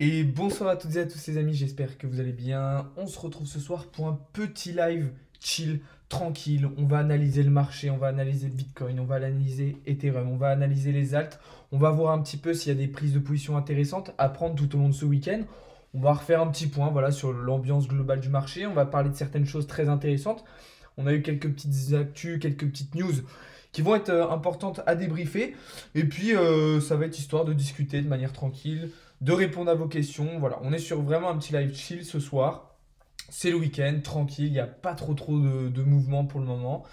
Et bonsoir à toutes et à tous les amis, j'espère que vous allez bien. On se retrouve ce soir pour un petit live chill, tranquille. On va analyser le marché, on va analyser le Bitcoin, on va analyser Ethereum, on va analyser les alts. On va voir un petit peu s'il y a des prises de position intéressantes à prendre tout au long de ce week-end. On va refaire un petit point voilà, sur l'ambiance globale du marché. On va parler de certaines choses très intéressantes. On a eu quelques petites actus, quelques petites news qui vont être importantes à débriefer. Et puis, ça va être histoire de discuter de manière tranquille, de répondre à vos questions. Voilà, on est sur vraiment un petit live chill ce soir. C'est le week-end, tranquille, il n'y a pas trop de mouvement pour le moment.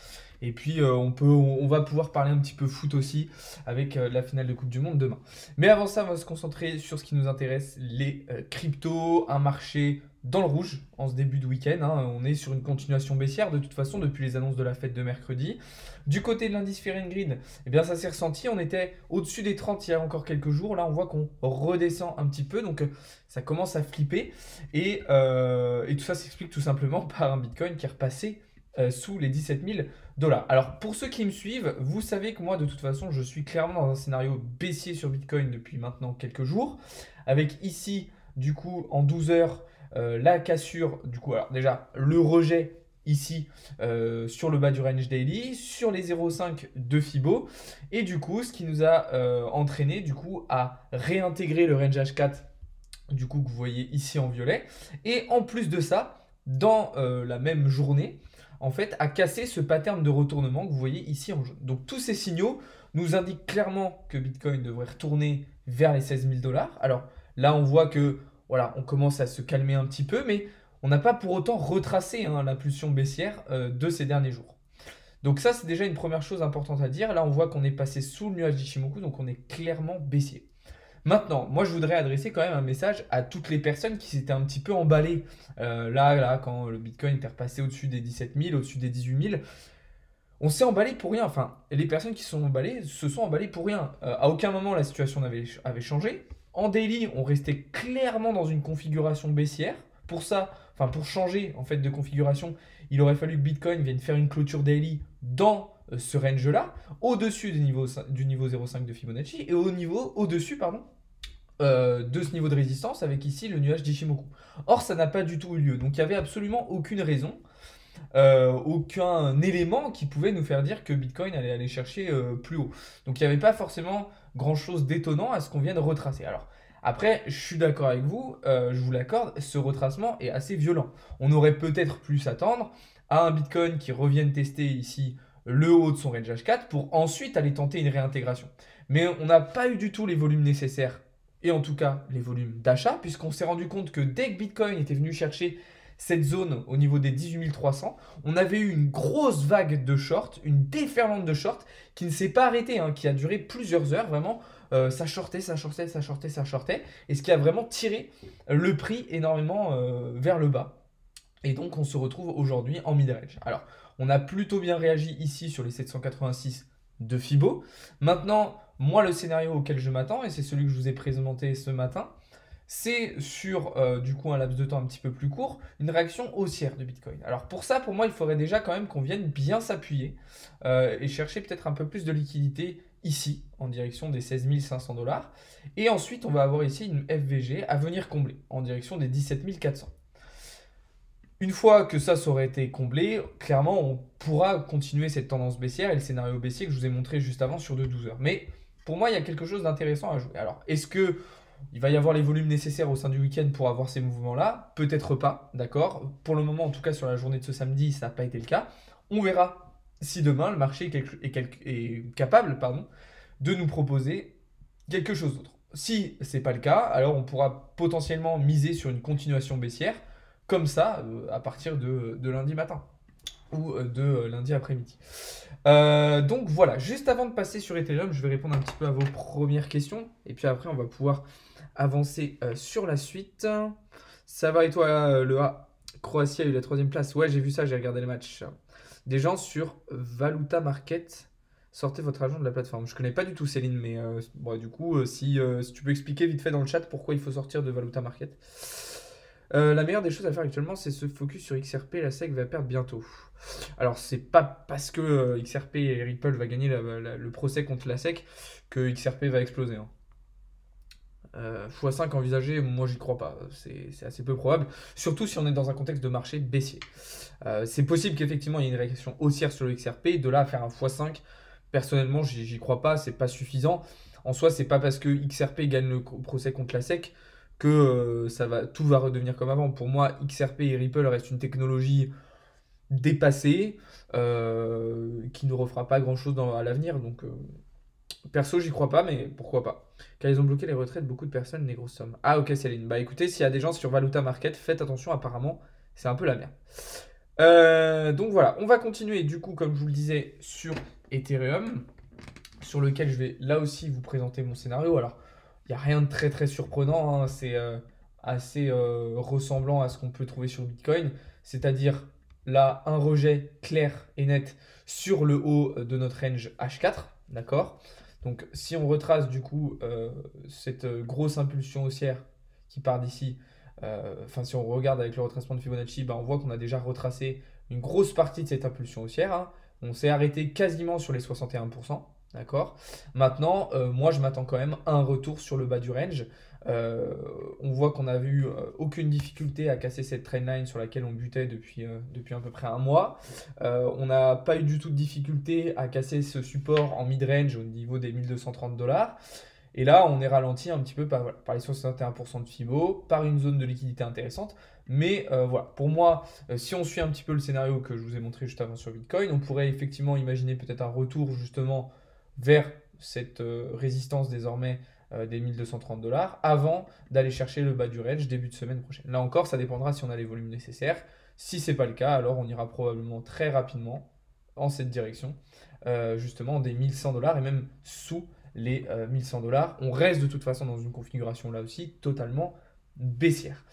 Et puis on va pouvoir parler un petit peu foot aussi avec la finale de Coupe du Monde demain. Mais avant ça, on va se concentrer sur ce qui nous intéresse, les cryptos, un marché dans le rouge en ce début de week-end, hein. On est sur une continuation baissière de toute façon depuis les annonces de la fête de mercredi. Du côté de l'indice Fear and Greed, eh bien ça s'est ressenti, on était au-dessus des 30 il y a encore quelques jours, là on voit qu'on redescend un petit peu, donc ça commence à flipper. Et tout ça s'explique tout simplement par un Bitcoin qui est repassé sous les 17 000 dollars. Alors pour ceux qui me suivent, vous savez que moi de toute façon je suis clairement dans un scénario baissier sur Bitcoin depuis maintenant quelques jours, avec ici du coup en 12 heures la cassure, du coup alors déjà le rejet ici sur le bas du range daily, sur les 0,5 de Fibo, et du coup ce qui nous a entraîné du coup à réintégrer le range H4 du coup que vous voyez ici en violet, et en plus de ça, dans la même journée, en fait, a cassé ce pattern de retournement que vous voyez ici en jaune. Donc tous ces signaux nous indiquent clairement que Bitcoin devrait retourner vers les 16 000 dollars. Alors là, on voit que voilà, on commence à se calmer un petit peu, mais on n'a pas pour autant retracé l'impulsion baissière de ces derniers jours. Donc ça, c'est déjà une première chose importante à dire. Là, on voit qu'on est passé sous le nuage d'Ichimoku, donc on est clairement baissier. Maintenant, moi je voudrais adresser quand même un message à toutes les personnes qui s'étaient un petit peu emballées là, quand le Bitcoin était repassé au-dessus des 17 000, au-dessus des 18 000. On s'est emballé pour rien. Enfin, les personnes qui se sont emballées se sont emballées pour rien. À aucun moment la situation avait changé. En daily, on restait clairement dans une configuration baissière. Pour ça, enfin pour changer en fait de configuration, il aurait fallu que Bitcoin vienne faire une clôture daily dans ce range-là, au-dessus du niveau 0,5 de Fibonacci et au-dessus, pardon, de ce niveau de résistance avec ici le nuage d'Ishimoku. Or, ça n'a pas du tout eu lieu. Donc, il n'y avait absolument aucune raison, aucun élément qui pouvait nous faire dire que Bitcoin allait aller chercher plus haut. Donc, il n'y avait pas forcément grand-chose d'étonnant à ce qu'on vienne retracer. Alors, après, je suis d'accord avec vous, je vous l'accorde, ce retracement est assez violent. On aurait peut-être pu s'attendre à un Bitcoin qui revienne tester ici le haut de son range H4 pour ensuite aller tenter une réintégration. Mais on n'a pas eu du tout les volumes nécessaires, et en tout cas les volumes d'achat, puisqu'on s'est rendu compte que dès que Bitcoin était venu chercher cette zone au niveau des 18 300, on avait eu une grosse vague de short, une déferlante de short qui ne s'est pas arrêtée, hein, qui a duré plusieurs heures, vraiment. Ça shortait, ça shortait, ça shortait, ça shortait, et ce qui a vraiment tiré le prix énormément vers le bas. Et donc on se retrouve aujourd'hui en mid-range. Alors, on a plutôt bien réagi ici sur les 786 de Fibo. Maintenant, moi le scénario auquel je m'attends, et c'est celui que je vous ai présenté ce matin, c'est sur du coup un laps de temps un petit peu plus court, une réaction haussière de Bitcoin. Alors pour ça, pour moi, il faudrait déjà quand même qu'on vienne bien s'appuyer et chercher peut-être un peu plus de liquidité ici, en direction des 16 500 dollars. Et ensuite, on va avoir ici une FVG à venir combler, en direction des 17 400. Une fois que ça aurait été comblé, clairement, on pourra continuer cette tendance baissière et le scénario baissier que je vous ai montré juste avant sur de 12 heures. Mais pour moi, il y a quelque chose d'intéressant à jouer. Alors, est-ce que il va y avoir les volumes nécessaires au sein du week-end pour avoir ces mouvements-là? Peut-être pas, d'accord. Pour le moment, en tout cas sur la journée de ce samedi, ça n'a pas été le cas. On verra si demain le marché est capable de nous proposer quelque chose d'autre. Si ce n'est pas le cas, alors on pourra potentiellement miser sur une continuation baissière, comme ça, à partir de lundi matin ou de lundi après-midi. Donc voilà, juste avant de passer sur Ethereum, je vais répondre un petit peu à vos premières questions. Et puis après, on va pouvoir avancer sur la suite. Ça va et toi, le A? Croatie a eu la 3e place. Ouais, j'ai vu ça, j'ai regardé les matchs. Des gens sur Valuta Market. Sortez votre argent de la plateforme. Je connais pas du tout Céline, mais bon, du coup, si tu peux expliquer vite fait dans le chat pourquoi il faut sortir de Valuta Market. La meilleure des choses à faire actuellement, c'est se focus sur XRP. La SEC va perdre bientôt. Alors, c'est pas parce que XRP et Ripple va gagner le procès contre la SEC que XRP va exploser, hein. x5 envisagé, moi j'y crois pas, c'est assez peu probable, surtout si on est dans un contexte de marché baissier. C'est possible qu'effectivement il y ait une réaction haussière sur le XRP, de là à faire un x5, personnellement j'y crois pas, c'est pas suffisant. En soi, c'est pas parce que XRP gagne le procès contre la SEC que tout va redevenir comme avant. Pour moi, XRP et Ripple restent une technologie dépassée qui ne refera pas grand chose à l'avenir, donc perso, j'y crois pas, mais pourquoi pas. Car ils ont bloqué les retraites de beaucoup de personnes, des grosses sommes. Ah ok Céline, bah écoutez, s'il y a des gens sur Valuta Market, faites attention, apparemment, c'est un peu la merde. Donc voilà, on va continuer du coup, comme je vous le disais, sur Ethereum, sur lequel je vais là aussi vous présenter mon scénario. Alors, il n'y a rien de très très surprenant, hein, c'est assez ressemblant à ce qu'on peut trouver sur Bitcoin, c'est-à-dire là, un rejet clair et net sur le haut de notre range H4, d'accord? Donc si on retrace du coup cette grosse impulsion haussière qui part d'ici, enfin si on regarde avec le retracement de Fibonacci, bah, on voit qu'on a déjà retracé une grosse partie de cette impulsion haussière, hein. On s'est arrêté quasiment sur les 61%, d'accord? Maintenant, moi je m'attends quand même à un retour sur le bas du range. On voit qu'on n'a vu aucune difficulté à casser cette trendline sur laquelle on butait depuis à peu près un mois. On n'a pas eu du tout de difficulté à casser ce support en mid-range au niveau des 1230 $. Et là, on est ralenti un petit peu par les 61% de Fibo, par une zone de liquidité intéressante. Mais voilà, pour moi, si on suit un petit peu le scénario que je vous ai montré juste avant sur Bitcoin, on pourrait effectivement imaginer peut-être un retour justement vers cette résistance désormais des 1230 $, avant d'aller chercher le bas du range début de semaine prochaine. Là encore, ça dépendra si on a les volumes nécessaires. Si ce n'est pas le cas, alors on ira probablement très rapidement en cette direction, justement des 1100 $ et même sous les 1100 $. On reste de toute façon dans une configuration là aussi totalement baissière.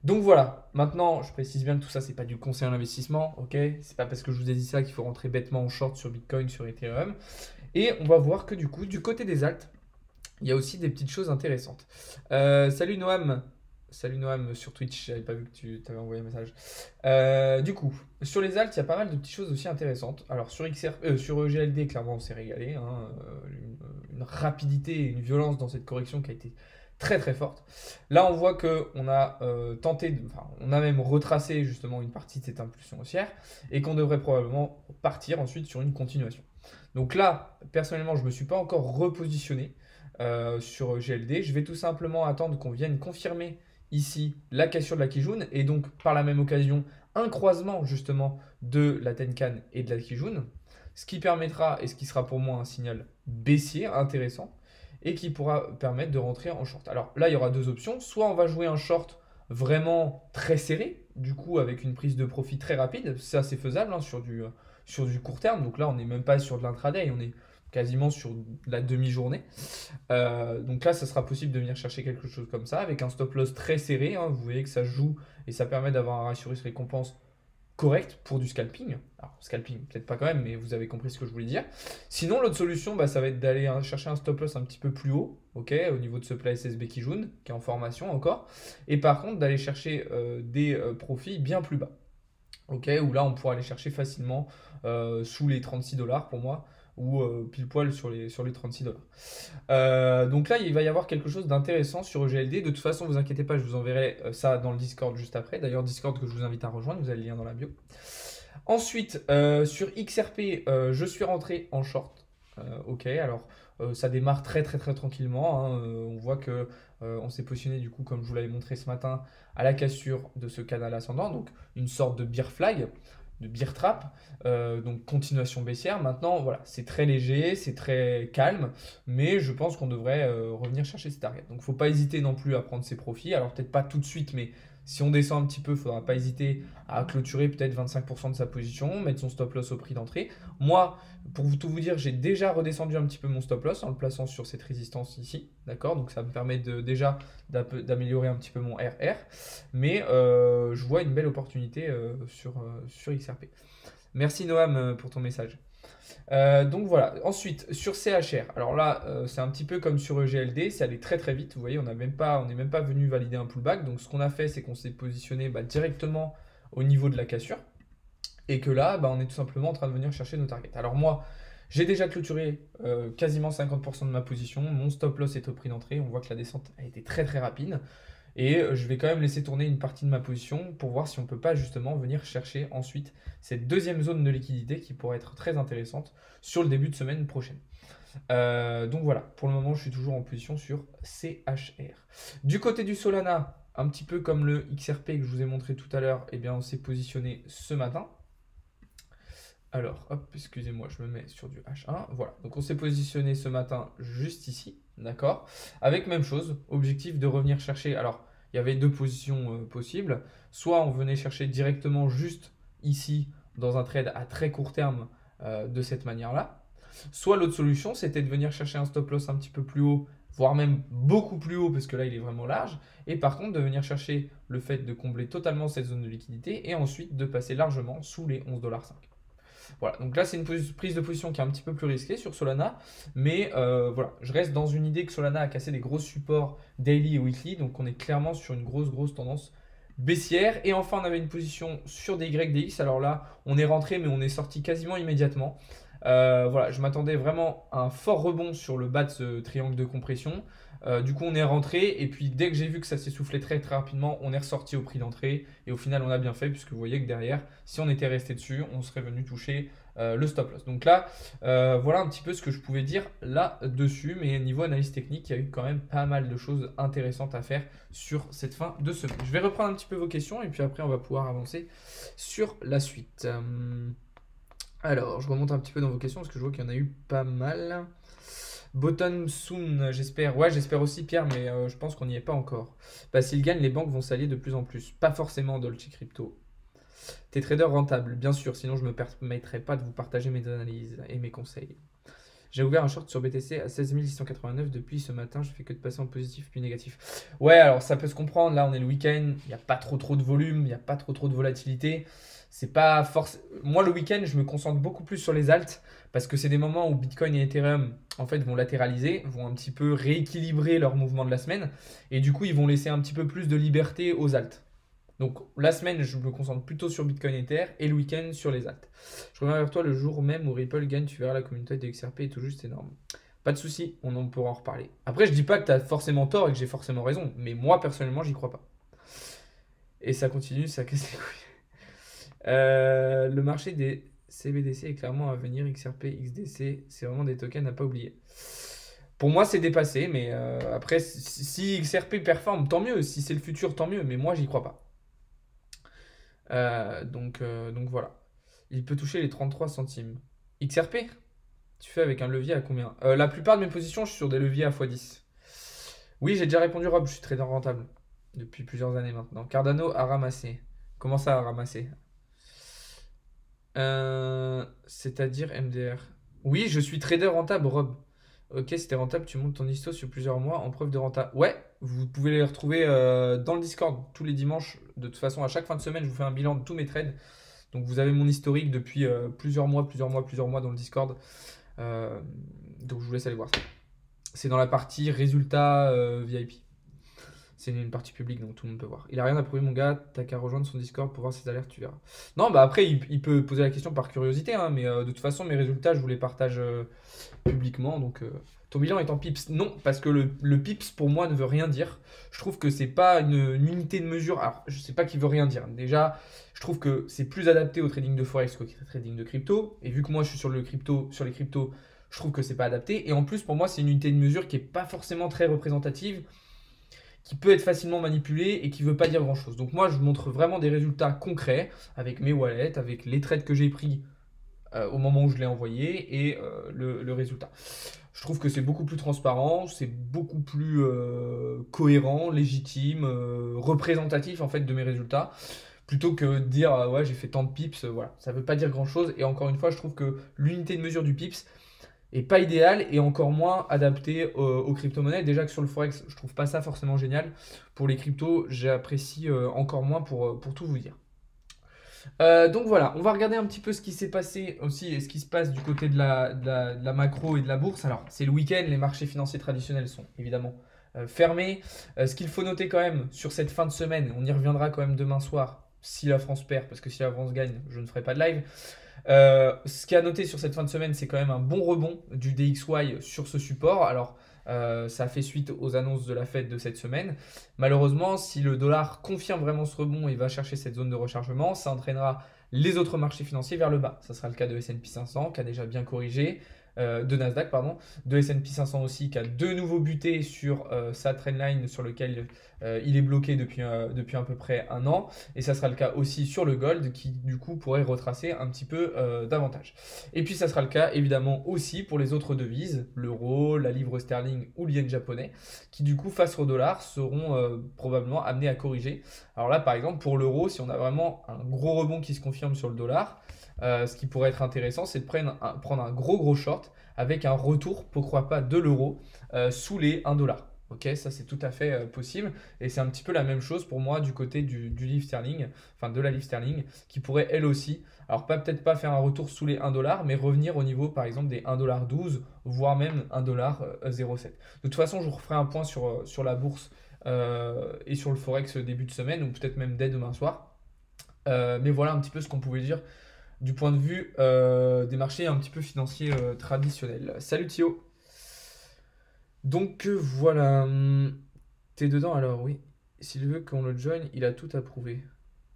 Donc voilà, maintenant je précise bien que tout ça c'est pas du conseil en investissement, ok? C'est pas parce que je vous ai dit ça qu'il faut rentrer bêtement en short sur Bitcoin, sur Ethereum. Et on va voir que du coup, du côté des alts, il y a aussi des petites choses intéressantes. Salut Noam. Salut Noam sur Twitch, j'avais pas vu que tu t'avais envoyé un message. Du coup, sur les alts, il y a pas mal de petites choses aussi intéressantes. Alors sur sur GLD, clairement, on s'est régalé, hein, une rapidité et une violence dans cette correction qui a été très très forte. Là, on voit que on a on a même retracé justement une partie de cette impulsion haussière et qu'on devrait probablement partir ensuite sur une continuation. Donc là, personnellement, je ne me suis pas encore repositionné sur GLD. Je vais tout simplement attendre qu'on vienne confirmer ici la cassure de la Kijun et donc par la même occasion un croisement justement de la Tenkan et de la Kijun, ce qui permettra et ce qui sera pour moi un signal baissier intéressant et qui pourra permettre de rentrer en short. Alors là, il y aura deux options. Soit on va jouer un short vraiment très serré, du coup avec une prise de profit très rapide, ça c'est faisable hein, sur du court terme. Donc là, on n'est même pas sur de l'intraday, on est quasiment sur la demi-journée. Donc là, ça sera possible de venir chercher quelque chose comme ça, avec un stop loss très serré, hein. Vous voyez que ça joue et ça permet d'avoir un ratio risque-récompense correct pour du scalping. Alors, scalping, peut-être pas quand même, mais vous avez compris ce que je voulais dire. Sinon, l'autre solution, bah, ça va être d'aller chercher un stop loss un petit peu plus haut, ok, au niveau de ce plat SSB Kijun, qui est en formation encore. Et par contre, d'aller chercher des profits bien plus bas. Ok, où là, on pourra aller chercher facilement sous les 36 $ pour moi, ou pile poil sur les 36 $. Donc là, il va y avoir quelque chose d'intéressant sur EGLD. De toute façon, vous inquiétez pas, je vous enverrai ça dans le Discord juste après. D'ailleurs, Discord que je vous invite à rejoindre, vous avez le lien dans la bio. Ensuite, sur XRP, je suis rentré en short. Ok, alors ça démarre très très très tranquillement, hein. On voit que on s'est positionné du coup, comme je vous l'avais montré ce matin, à la cassure de ce canal ascendant, donc une sorte de bear flag, de bear trap, donc continuation baissière. Maintenant, voilà, c'est très léger, c'est très calme, mais je pense qu'on devrait revenir chercher ces targets. Donc, il ne faut pas hésiter non plus à prendre ses profits. Alors, peut-être pas tout de suite, mais si on descend un petit peu, il ne faudra pas hésiter à clôturer peut-être 25% de sa position, mettre son stop loss au prix d'entrée. Moi, pour tout vous dire, j'ai déjà redescendu un petit peu mon stop loss en le plaçant sur cette résistance ici, d'accord? Donc ça me permet déjà d'améliorer un petit peu mon RR, mais je vois une belle opportunité sur XRP. Merci Noam pour ton message. Donc voilà, ensuite sur CHR, alors là c'est un petit peu comme sur EGLD, c'est allé très très vite, vous voyez, on n'est même pas venu valider un pullback, donc ce qu'on a fait c'est qu'on s'est positionné directement au niveau de la cassure, et que là on est tout simplement en train de venir chercher nos targets. Alors moi J'ai déjà clôturé quasiment 50% de ma position. Mon stop loss est au prix d'entrée. On voit que la descente a été très très rapide. Et je vais quand même laisser tourner une partie de ma position pour voir si on ne peut pas justement venir chercher ensuite cette deuxième zone de liquidité qui pourrait être très intéressante sur le début de semaine prochaine. Donc voilà, pour le moment je suis toujours en position sur CHR. Du côté du Solana, un petit peu comme le XRP que je vous ai montré tout à l'heure, eh bien on s'est positionné ce matin. Alors, hop, excusez-moi, je me mets sur du H1. Voilà, donc on s'est positionné ce matin juste ici, d'accord? Avec même chose, objectif de revenir chercher. Alors, il y avait deux positions possibles. Soit on venait chercher directement juste ici dans un trade à très court terme de cette manière-là. Soit l'autre solution, c'était de venir chercher un stop loss un petit peu plus haut, voire même beaucoup plus haut parce que là il est vraiment large. Et par contre, de venir chercher le fait de combler totalement cette zone de liquidité et ensuite de passer largement sous les 11,5 $. Voilà, donc là c'est une prise de position qui est un petit peu plus risquée sur Solana, mais voilà, je reste dans une idée que Solana a cassé des gros supports daily et weekly, donc on est clairement sur une grosse tendance baissière. Et enfin on avait une position sur des YDX, alors là on est rentré mais on est sorti quasiment immédiatement. Voilà, je m'attendais vraiment à un fort rebond sur le bas de ce triangle de compression. Du coup, on est rentré et puis dès que j'ai vu que ça s'essoufflait très rapidement, on est ressorti au prix d'entrée et au final, on a bien fait puisque vous voyez que derrière, si on était resté dessus, on serait venu toucher le stop loss. Donc là, voilà un petit peu ce que je pouvais dire là-dessus. Mais niveau analyse technique, il y a eu quand même pas mal de choses intéressantes à faire sur cette fin de semaine. Je vais reprendre un petit peu vos questions et puis après, on va pouvoir avancer sur la suite. Alors, je remonte un petit peu dans vos questions parce que je vois qu'il y en a eu pas mal. Bottom soon, j'espère. Ouais, j'espère aussi, Pierre, mais je pense qu'on n'y est pas encore. Bah, s'ils gagnent, les banques vont s'allier de plus en plus. Pas forcément Dolce Crypto. T'es trader rentable, bien sûr, sinon je ne me permettrai pas de vous partager mes analyses et mes conseils. J'ai ouvert un short sur BTC à 16 689 depuis ce matin, je fais que de passer en positif puis négatif. Ouais, alors ça peut se comprendre, là on est le week-end, il n'y a pas trop de volume, il n'y a pas trop de volatilité. C'est pas force. Moi le week-end, je me concentre beaucoup plus sur les alts parce que c'est des moments où Bitcoin et Ethereum en fait vont latéraliser, vont un petit peu rééquilibrer leur mouvement de la semaine et du coup ils vont laisser un petit peu plus de liberté aux alts. Donc la semaine, je me concentre plutôt sur Bitcoin et Ether et le week-end sur les alts. Je reviens vers toi le jour même où Ripple gagne, tu verras la communauté de XRP est tout juste énorme. Pas de souci, on en pourra en reparler. Après, je dis pas que tu as forcément tort et que j'ai forcément raison, mais moi personnellement, j'y crois pas. Et ça continue, ça casse les couilles. Le marché des CBDC est clairement à venir, XRP, XDC, c'est vraiment des tokens à pas oublier. Pour moi, c'est dépassé, mais après, si XRP performe, tant mieux. Si c'est le futur, tant mieux, mais moi, j'y crois pas. Donc voilà. Il peut toucher les 33 centimes. XRP, tu fais avec un levier à combien? La plupart de mes positions, je suis sur des leviers à x10. Oui, j'ai déjà répondu, Rob, je suis trader rentable depuis plusieurs années maintenant. Cardano a ramassé. Comment ça a ramassé? C'est-à-dire MDR. Oui, je suis trader rentable, Rob. Ok, si t'es rentable, tu montes ton histo sur plusieurs mois en preuve de renta. Ouais, vous pouvez les retrouver dans le Discord tous les dimanches. De toute façon, à chaque fin de semaine, je vous fais un bilan de tous mes trades. Donc vous avez mon historique depuis plusieurs mois dans le Discord. Donc je vous laisse aller voir ça. C'est dans la partie résultats VIP. C'est une partie publique, donc tout le monde peut voir. Il a rien à prouver, mon gars. T'as qu'à rejoindre son Discord pour voir ses alertes, tu verras. Non, bah après, il peut poser la question par curiosité, hein, mais de toute façon, mes résultats, je vous les partage publiquement. Donc, ton bilan est en pips. Non, parce que le pips, pour moi, ne veut rien dire. Je trouve que c'est pas une unité de mesure. Alors, je sais pas qui veut rien dire. Déjà, je trouve que c'est plus adapté au trading de Forex qu'au trading de crypto. Et vu que moi, je suis sur les cryptos, je trouve que c'est pas adapté. Et en plus, pour moi, c'est une unité de mesure qui est pas forcément très représentative, qui peut être facilement manipulé et qui ne veut pas dire grand chose. Donc moi je vous montre vraiment des résultats concrets avec mes wallets, avec les trades que j'ai pris au moment où je l'ai envoyé et le résultat. Je trouve que c'est beaucoup plus transparent, c'est beaucoup plus cohérent, légitime, représentatif en fait de mes résultats. Plutôt que de dire ouais j'ai fait tant de pips, voilà, ça ne veut pas dire grand chose. Et encore une fois, je trouve que l'unité de mesure du pips et pas idéal et encore moins adapté aux crypto-monnaies. Déjà que sur le Forex, je trouve pas ça forcément génial. Pour les cryptos, j'apprécie encore moins pour tout vous dire. Donc voilà, on va regarder un petit peu ce qui s'est passé aussi et ce qui se passe du côté de la macro et de la bourse. Alors, c'est le week-end, les marchés financiers traditionnels sont évidemment fermés. Ce qu'il faut noter quand même sur cette fin de semaine, on y reviendra quand même demain soir, si la France perd, parce que si la France gagne, je ne ferai pas de live. Ce qui est à noter sur cette fin de semaine, c'est quand même un bon rebond du DXY sur ce support. Alors, ça fait suite aux annonces de la Fed de cette semaine. Malheureusement, si le dollar confirme vraiment ce rebond et va chercher cette zone de rechargement, ça entraînera les autres marchés financiers vers le bas. Ça sera le cas de S&P 500 qui a déjà bien corrigé, de Nasdaq, pardon, de S&P 500 aussi qui a de nouveau buté sur sa trendline sur lequel il est bloqué depuis à peu près un an. Et ça sera le cas aussi sur le gold qui du coup pourrait retracer un petit peu davantage. Et puis ça sera le cas évidemment aussi pour les autres devises, l'euro, la livre sterling ou l'yen japonais, qui du coup face au dollar seront probablement amenés à corriger. Alors là par exemple pour l'euro, si on a vraiment un gros rebond qui se confirme sur le dollar, ce qui pourrait être intéressant, c'est de prendre un gros short avec un retour, pourquoi pas, de l'euro sous les 1 dollar. Ok, ça c'est tout à fait possible. Et c'est un petit peu la même chose pour moi du côté du livre sterling, enfin de la livre sterling, qui pourrait elle aussi, alors peut-être pas faire un retour sous les 1 dollar, mais revenir au niveau par exemple des 1,12 $, voire même 1,07 $. De toute façon, je vous referai un point sur la bourse et sur le Forex début de semaine, ou peut-être même dès demain soir. Mais voilà un petit peu ce qu'on pouvait dire du point de vue des marchés un petit peu financiers traditionnels. Salut Thio. Donc voilà, t'es dedans alors oui. S'il veut qu'on le join, il a tout approuvé.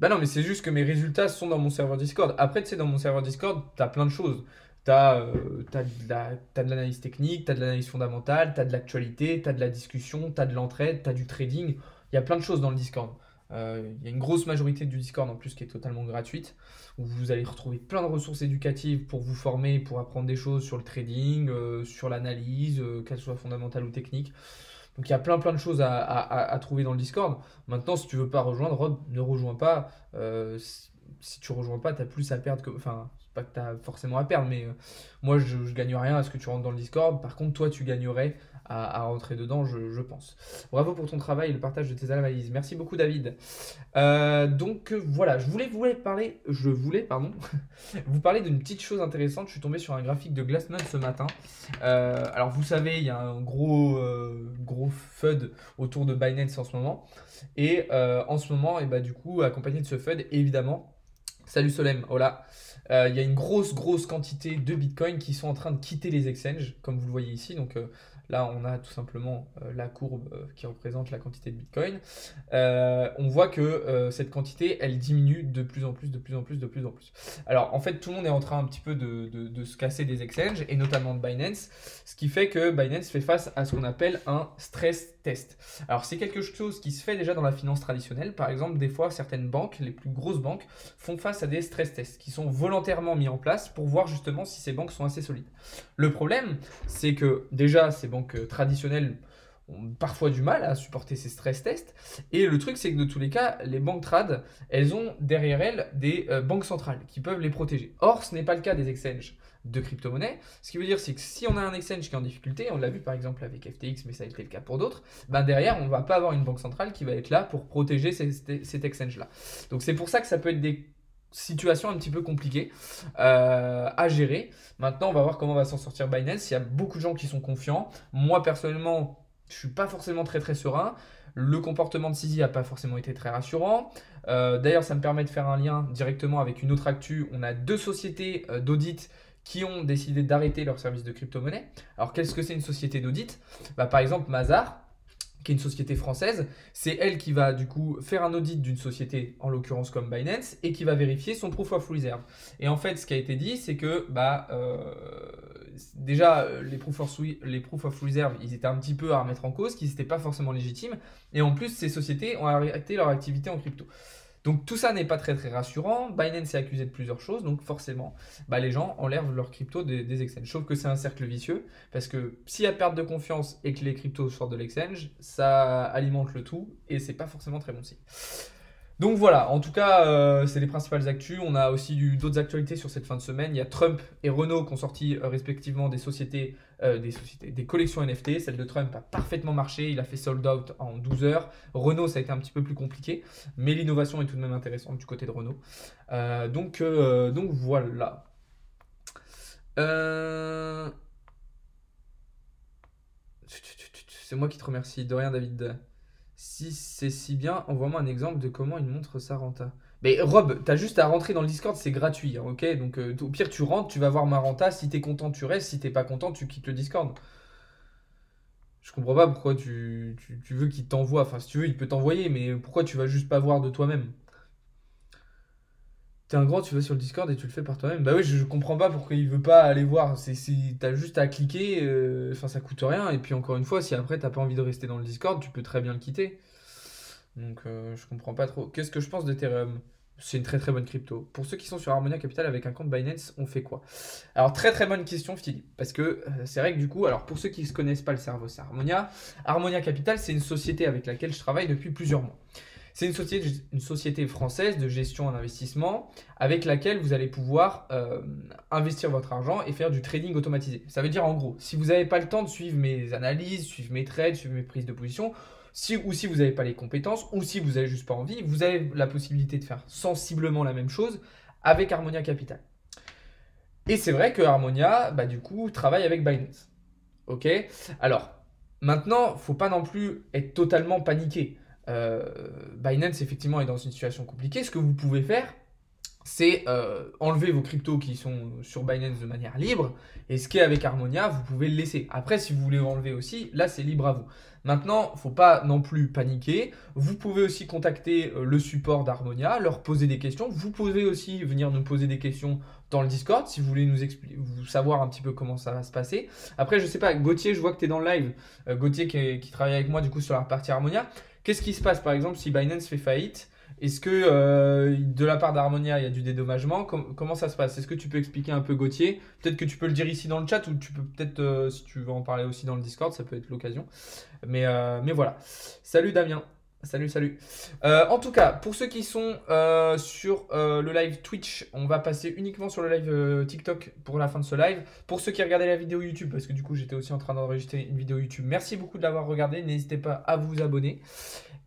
Bah non, mais c'est juste que mes résultats sont dans mon serveur Discord. Après, tu sais, dans mon serveur Discord, t'as plein de choses. T'as de l'analyse technique, t'as de l'analyse fondamentale, t'as de l'actualité, t'as de la discussion, t'as de l'entraide, t'as du trading. Il y a plein de choses dans le Discord. Il y a une grosse majorité du Discord en plus qui est totalement gratuite, où vous allez retrouver plein de ressources éducatives pour vous former, pour apprendre des choses sur le trading, sur l'analyse, qu'elle soit fondamentale ou technique. Donc il y a plein de choses à trouver dans le Discord. Maintenant, si tu veux pas rejoindre, Rob, ne rejoins pas. Si tu rejoins pas, tu as plus à perdre que. Enfin, c'est pas que tu as forcément à perdre, mais moi, je gagne rien à ce que tu rentres dans le Discord. Par contre, toi, tu gagnerais à rentrer dedans, je pense. Bravo pour ton travail et le partage de tes analyses. Merci beaucoup, David. Donc voilà, je voulais pardon, vous parler d'une petite chose intéressante. Je suis tombé sur un graphique de Glassnode ce matin. Alors vous savez, il y a un gros FUD autour de Binance en ce moment. Et en ce moment, et bah, du coup, accompagné de ce FUD, évidemment, salut Solem, hola. Il y a une grosse quantité de Bitcoin qui sont en train de quitter les exchanges, comme vous le voyez ici. Donc là, on a tout simplement la courbe qui représente la quantité de Bitcoin. On voit que cette quantité, elle diminue de plus en plus. Alors, en fait, tout le monde est en train un petit peu de se casser des exchanges, et notamment de Binance, ce qui fait que Binance fait face à ce qu'on appelle un stress test. Alors, c'est quelque chose qui se fait déjà dans la finance traditionnelle. Par exemple, des fois, certaines banques, les plus grosses banques, font face à des stress tests qui sont volontairement mis en place pour voir justement si ces banques sont assez solides. Le problème, c'est que déjà, ces banques traditionnelles ont parfois du mal à supporter ces stress tests. Et le truc, c'est que de tous les cas, les banques trad, elles ont derrière elles des banques centrales qui peuvent les protéger. Or, ce n'est pas le cas des exchanges de crypto-monnaies. Ce qui veut dire, c'est que si on a un exchange qui est en difficulté, on l'a vu par exemple avec FTX, mais ça a été le cas pour d'autres, ben derrière, on ne va pas avoir une banque centrale qui va être là pour protéger cet exchange-là. Donc c'est pour ça que ça peut être des situation un petit peu compliquée à gérer. Maintenant, on va voir comment va s'en sortir Binance. Il y a beaucoup de gens qui sont confiants. Moi, personnellement, je suis pas forcément très serein. Le comportement de CZ n'a pas forcément été très rassurant. D'ailleurs, ça me permet de faire un lien directement avec une autre actu. On a deux sociétés d'audit qui ont décidé d'arrêter leur service de crypto-monnaie. Alors, qu'est-ce que c'est une société d'audit? Par exemple, Mazars, qui est une société française, c'est elle qui va du coup faire un audit d'une société, en l'occurrence comme Binance, et qui va vérifier son proof of reserve. Et en fait, ce qui a été dit, c'est que déjà, les proof of reserve, ils étaient un petit peu à remettre en cause, qu'ils n'étaient pas forcément légitimes, et en plus, ces sociétés ont arrêté leur activité en crypto. Donc tout ça n'est pas très rassurant. Binance est accusé de plusieurs choses, donc forcément, les gens enlèvent leurs cryptos des exchanges. Sauf que c'est un cercle vicieux, parce que s'il y a perte de confiance et que les cryptos sortent de l'exchange, ça alimente le tout, et c'est pas forcément très bon signe. Donc voilà, en tout cas, c'est les principales actus. On a aussi d'autres actualités sur cette fin de semaine. Il y a Trump et Renault qui ont sorti respectivement des collections NFT. Celle de Trump a parfaitement marché, il a fait sold out en 12 heures. Renault, ça a été un petit peu plus compliqué, mais l'innovation est tout de même intéressante du côté de Renault. Donc voilà. C'est moi qui te remercie. De rien, David. Si c'est si bien, envoie-moi un exemple de comment il montre sa renta. Mais Rob, t'as juste à rentrer dans le Discord, c'est gratuit, hein, ok? Donc au pire, tu rentres, tu vas voir ma renta. Si t'es content, tu restes. Si t'es pas content, tu quittes le Discord. Je comprends pas pourquoi tu veux qu'il t'envoie. Enfin, si tu veux, il peut t'envoyer, mais pourquoi tu vas juste pas voir de toi-même? T'es un grand, tu vas sur le Discord et tu le fais par toi-même. Bah oui, je comprends pas pourquoi il veut pas aller voir. T'as juste à cliquer, enfin ça coûte rien. Et puis encore une fois, si après t'as pas envie de rester dans le Discord, tu peux très bien le quitter. Donc je comprends pas trop. Qu'est-ce que je pense d'Ethereum? C'est une très très bonne crypto. Pour ceux qui sont sur Harmonia Capital avec un compte Binance, on fait quoi? Alors très très bonne question Philippe. Parce que c'est vrai que du coup, alors pour ceux qui ne connaissent pas le cerveau, c'est Harmonia. Harmonia Capital, c'est une société avec laquelle je travaille depuis plusieurs mois. C'est une société française de gestion en investissement avec laquelle vous allez pouvoir investir votre argent et faire du trading automatisé. Ça veut dire en gros, si vous n'avez pas le temps de suivre mes analyses, suivre mes trades, suivre mes prises de position, si vous n'avez pas les compétences ou si vous n'avez juste pas envie, vous avez la possibilité de faire sensiblement la même chose avec Harmonia Capital. Et c'est vrai que Harmonia, bah, du coup, travaille avec Binance. Ok. Alors, maintenant, il ne faut pas non plus être totalement paniqué. Binance, effectivement, est dans une situation compliquée. Ce que vous pouvez faire, c'est enlever vos cryptos qui sont sur Binance de manière libre. Et ce qui est avec Harmonia, vous pouvez le laisser. Après, si vous voulez enlever aussi, là, c'est libre à vous. Maintenant, il ne faut pas non plus paniquer. Vous pouvez aussi contacter le support d'Harmonia, leur poser des questions. Vous pouvez aussi venir nous poser des questions dans le Discord si vous voulez nous expliquer, vous savoir un petit peu comment ça va se passer. Après, je sais pas, Gauthier, je vois que tu es dans le live. Gauthier qui travaille avec moi du coup sur la partie Harmonia. Qu'est-ce qui se passe par exemple si Binance fait faillite? Est-ce que de la part d'Harmonia, il y a du dédommagement? Comment ça se passe? Est-ce que tu peux expliquer un peu Gauthier? Peut-être que tu peux le dire ici dans le chat ou tu peux peut-être, si tu veux en parler aussi dans le Discord, ça peut être l'occasion. Mais voilà. Salut Damien. Salut, salut. En tout cas, pour ceux qui sont sur le live Twitch, on va passer uniquement sur le live TikTok pour la fin de ce live. Pour ceux qui regardaient la vidéo YouTube, parce que du coup j'étais aussi en train d'enregistrer une vidéo YouTube, merci beaucoup de l'avoir regardé. N'hésitez pas à vous abonner.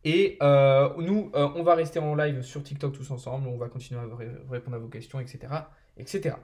Et nous, on va rester en live sur TikTok tous ensemble. On va continuer à répondre à vos questions, etc., etc.